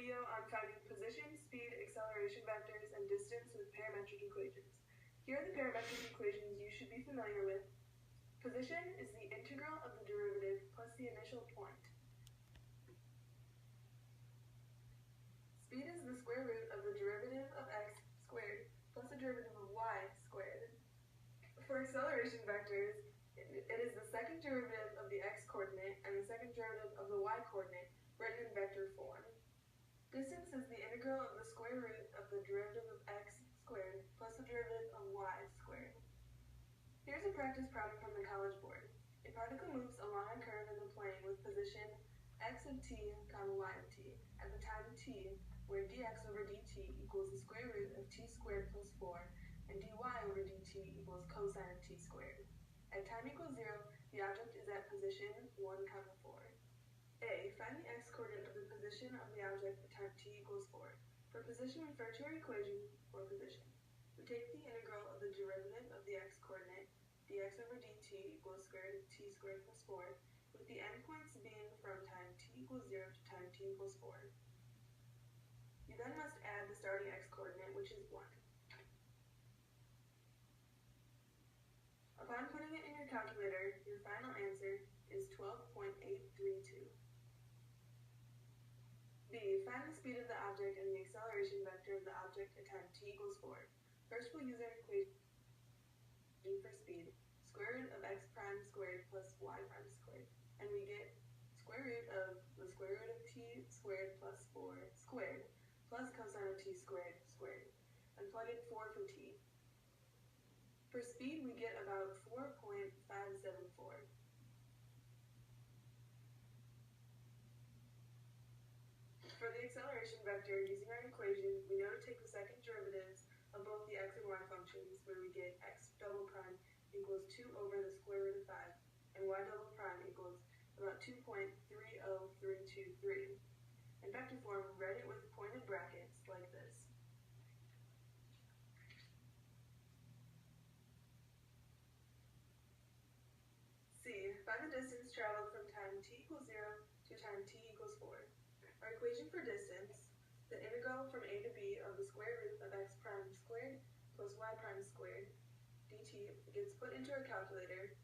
video on finding position, speed, acceleration vectors, and distance with parametric equations. Here are the parametric equations you should be familiar with. Position is the integral of the derivative plus the initial point. Speed is the square root of the derivative of x squared plus the derivative of y squared. For acceleration vectors, it is the second derivative of the x-coordinate and the second derivative of the y-coordinate written in vector form. Distance is the integral of the square root of the derivative of x squared plus the derivative of y squared. Here's a practice problem from the College Board. A particle moves along a curve in the plane with position x of t, y of t, at the time t, where dx over dt equals the square root of t squared plus 4, and dy over dt equals cosine of t squared. At time equals 0, the object is at position 1, 4. A. Find the x-coordinate of the position of the object at time t equals 4. For position, refer to our equation for position. We take the integral of the derivative of the x-coordinate, dx over dt equals square root of t squared plus 4, with the endpoints being from time t equals 0 to time t equals 4. You then must add the starting x-coordinate, which is 1. Upon putting it in your calculator, your final answer is 12.832. B. Find the speed of the object and the acceleration vector of the object at time t equals 4. First, we'll use our equation for speed, square root of x prime squared plus y prime squared, and we get square root of the square root of t squared plus 4 squared plus cosine of t squared squared, and plug in 4 for t. For speed, we get about 4.574. For the acceleration vector, using our equation, we know to take the second derivatives of both the x and y functions, where we get x double prime equals 2 over the square root of 5, and y double prime equals about 2.30323. In vector form, write it with pointed brackets like this. C. Find the distance traveled from time t equals 0 to time t equals 4. Our equation for distance, the integral from a to b of the square root of x prime squared plus y prime squared dt, gets put into our calculator,